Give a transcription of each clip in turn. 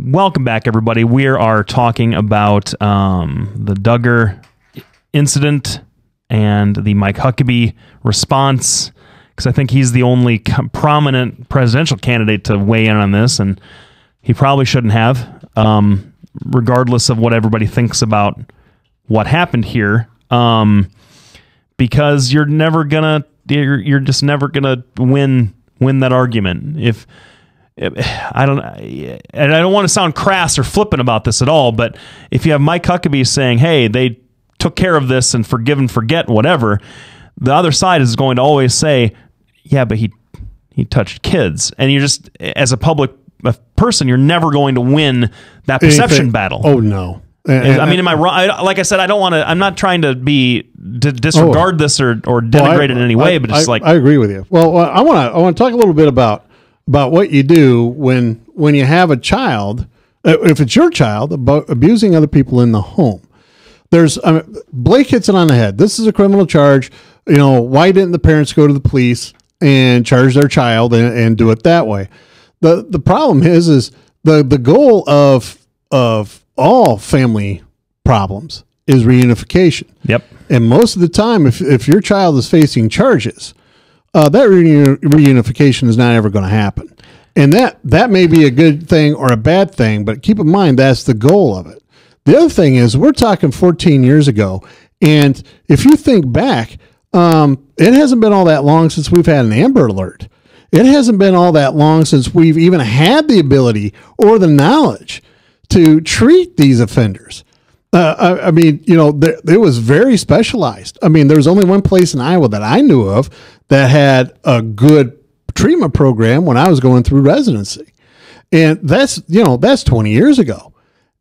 Welcome back, everybody. We are talking about the Duggar incident and the Mike Huckabee response, because I think he's the only prominent presidential candidate to weigh in on this, and he probably shouldn't have, regardless of what everybody thinks about what happened here, because you're just never gonna win that argument. I don't want to sound crass or flippant about this at all, but if you have Mike Huckabee saying, hey, they took care of this and forgive and forget, whatever, the other side is going to always say, yeah, but he touched kids. And you just, as a public person, you're never going to win that perception battle. Oh, no. I mean, am I wrong? Like I said, I'm not trying to disregard this or denigrate it in any way, but it's like, I agree with you. Well, I want to talk a little bit about what you do when you have a child, if it's your child, about abusing other people in the home. Blake hits it on the head. This is a criminal charge. You know, why didn't the parents go to the police and charge their child and do it that way? The problem is the goal of all family problems is reunification. Yep. And most of the time, if your child is facing charges, that reunification is not ever going to happen. And that may be a good thing or a bad thing, but keep in mind that's the goal of it. The other thing is we're talking 14 years ago, and if you think back, it hasn't been all that long since we've had an Amber Alert. It hasn't been all that long since we've even had the ability or the knowledge to treat these offenders. I mean, you know, it was very specialized. I mean, there was only one place in Iowa that I knew of that had a good treatment program when I was going through residency. And that's 20 years ago.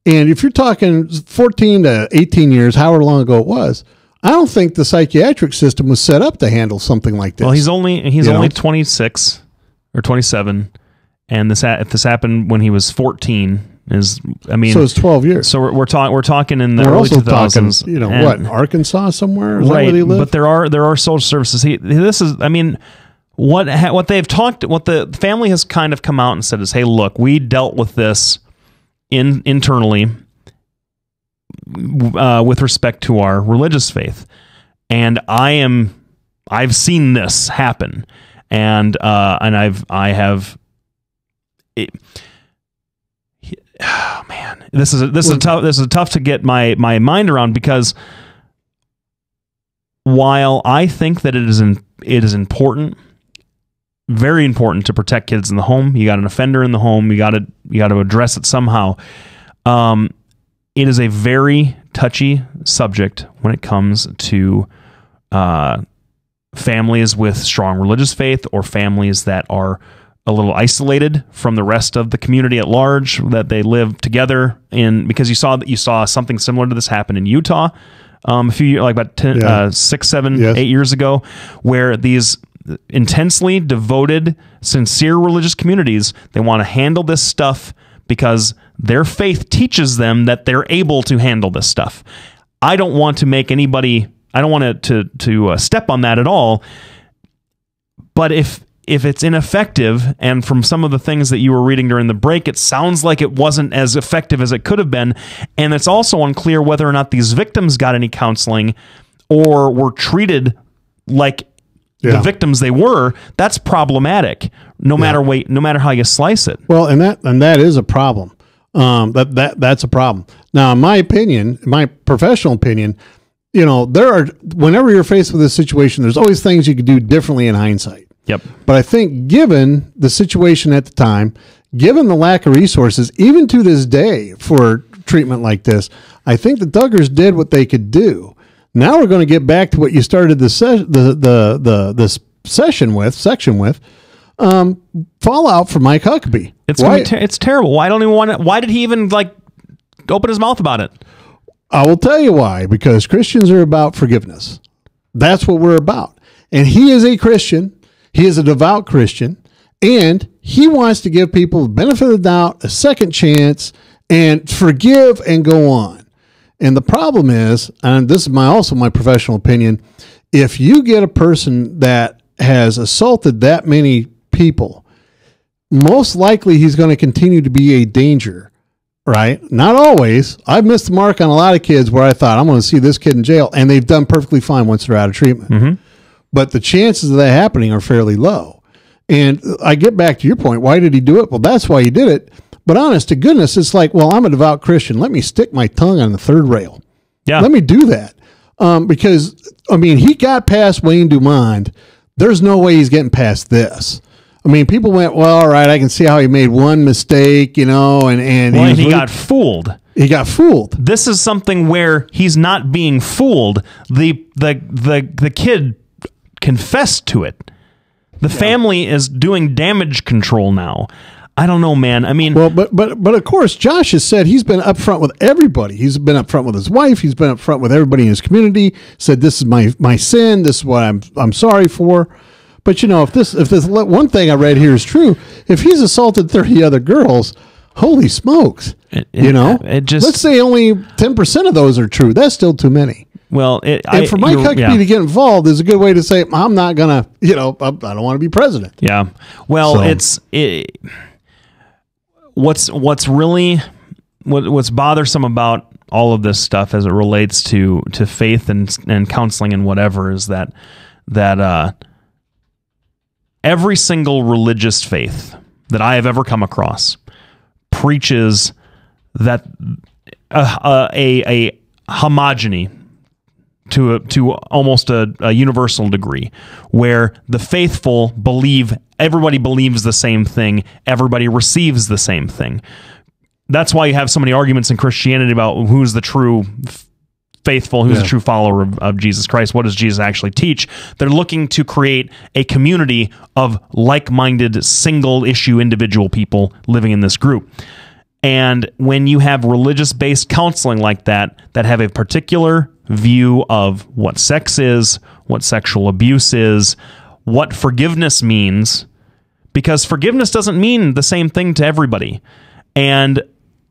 And if you're talking 14 to 18 years, however long ago it was, I don't think the psychiatric system was set up to handle something like this. Well, he's only 26 or 27, and if this happened when he was 14, so it's 12 years. So we're talking in the early 2000s. Talking, you know, what, Arkansas somewhere? Is right, that where they live? But there are social services. What the family has kind of come out and said is, hey, look, we dealt with this internally with respect to our religious faith, and I've seen this happen, and oh man, this is tough to get my mind around, because while I think that it is important, very important, to protect kids in the home, you got an offender in the home, you got to address it somehow. It is a very touchy subject when it comes to families with strong religious faith, or families that are a little isolated from the rest of the community at large, that they live together in, because you saw something similar to this happen in Utah a few years, like about 6, 7, 8 years ago, where these intensely devoted, sincere religious communities, they want to handle this stuff because their faith teaches them that they're able to handle this stuff. I don't want to step on that at all, but if it's ineffective, and from some of the things that you were reading during the break, it sounds like it wasn't as effective as it could have been, and it's also unclear whether or not these victims got any counseling or were treated like the victims they were. That's problematic, no matter how you slice it. Well, and that is a problem. That's a problem. Now, in my opinion, my professional opinion, you know, whenever you're faced with this situation, there's always things you could do differently in hindsight. Yep. But I think given the situation at the time, given the lack of resources, even to this day, for treatment like this, I think the Duggars did what they could do. Now we're going to get back to what you started the section with, fallout from Mike Huckabee. It's terrible. Why did he even open his mouth about it? I will tell you why. Because Christians are about forgiveness. That's what we're about. And he is a Christian. He is a devout Christian, and he wants to give people the benefit of the doubt, a second chance, and forgive and go on. And the problem is, and this is also my professional opinion, if you get a person that has assaulted that many people, most likely he's going to continue to be a danger right? Not always. I've missed the mark on a lot of kids where I thought, I'm going to see this kid in jail, and they've done perfectly fine once they're out of treatment. Mm-hmm. But the chances of that happening are fairly low. And I get back to your point. Why did he do it? Well, that's why he did it. But honest to goodness, it's like, well, I'm a devout Christian. Let me stick my tongue on the third rail. Yeah. Let me do that. Because, I mean, he got past Wayne Dumond. There's no way he's getting past this. I mean, people went, well, all right, I can see how he made one mistake, you know, and he got fooled. He got fooled. This is something where he's not being fooled. The kid confessed to it. The family is doing damage control now. I don't know, man. I mean, well, but of course, Josh has said he's been upfront with everybody. He's been upfront with his wife. He's been upfront with everybody in his community. Said, this is my sin. This is what I'm sorry for. But you know, if this one thing I read here is true, if he's assaulted 30 other girls, holy smokes! Let's say only 10% of those are true. That's still too many. Well, for Mike Huckabee to get involved is a good way to say, I'm not gonna, I don't want to be president. Yeah. Well, what's bothersome about all of this stuff as it relates to faith and counseling and whatever is that every single religious faith that I have ever come across preaches that a homogeny to almost a universal degree, where the faithful believe everybody believes the same thing, everybody receives the same thing. That's why you have so many arguments in Christianity about who's the true faithful, who's a true follower of Jesus Christ. What does Jesus actually teach? They're looking to create a community of like-minded, single-issue individual people living in this group. And when you have religious-based counseling like that have a particular view of what sex is, what sexual abuse is, what forgiveness means, because forgiveness doesn't mean the same thing to everybody. And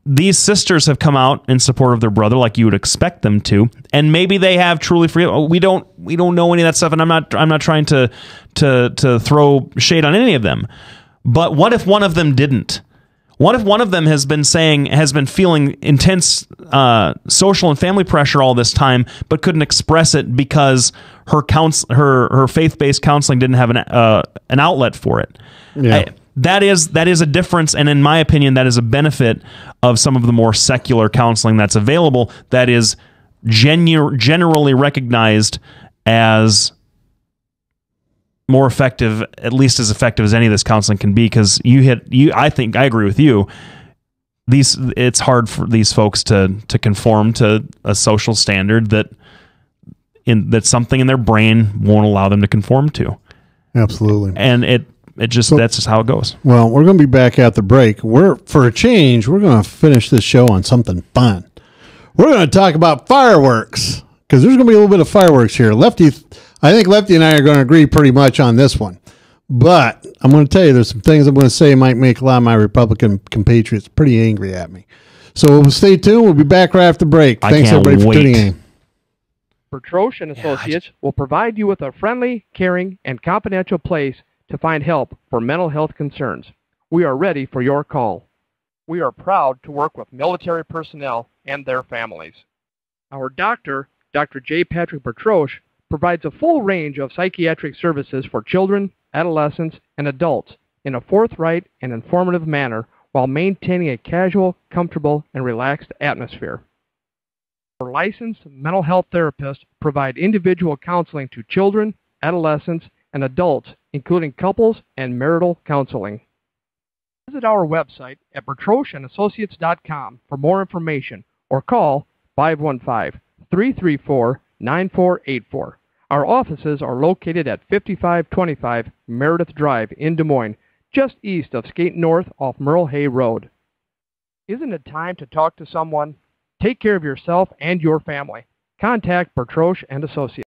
these sisters have come out in support of their brother, like you would expect them to, and maybe they have truly forgiven. We don't know any of that stuff, and I'm not trying to throw shade on any of them. But what if one of them didn't? What if one of them has been feeling intense social and family pressure all this time, but couldn't express it because her faith-based counseling didn't have an outlet for it? Yeah. That is a difference, and in my opinion, that is a benefit of some of the more secular counseling that's available. That is generally recognized as more effective, at least as effective as any of this counseling can be. Because I think I agree with you. It's hard for these folks to conform to a social standard that something in their brain won't allow them to conform to. Absolutely, and that's just how it goes. Well, we're going to be back at the break. For a change, we're going to finish this show on something fun. We're going to talk about fireworks, because there's going to be a little bit of fireworks here. I think Lefty and I are going to agree pretty much on this one. But I'm going to tell you, there's some things I'm going to say might make a lot of my Republican compatriots pretty angry at me. So we'll stay tuned. We'll be back right after the break. Thanks, everybody, for tuning in. Bertroche and Associates will provide you with a friendly, caring, and confidential place to find help for mental health concerns. We are ready for your call. We are proud to work with military personnel and their families. Our doctor, Dr. J. Patrick Bertroche, provides a full range of psychiatric services for children, adolescents, and adults in a forthright and informative manner while maintaining a casual, comfortable, and relaxed atmosphere. Our licensed mental health therapists provide individual counseling to children, adolescents, and adults, including couples and marital counseling. Visit our website at bertrocheandassociates.com for more information or call 515-334-9484. Our offices are located at 5525 Meredith Drive in Des Moines, just east of Skate North off Merle Hay Road. Isn't it time to talk to someone? Take care of yourself and your family. Contact Bertroche and Associates.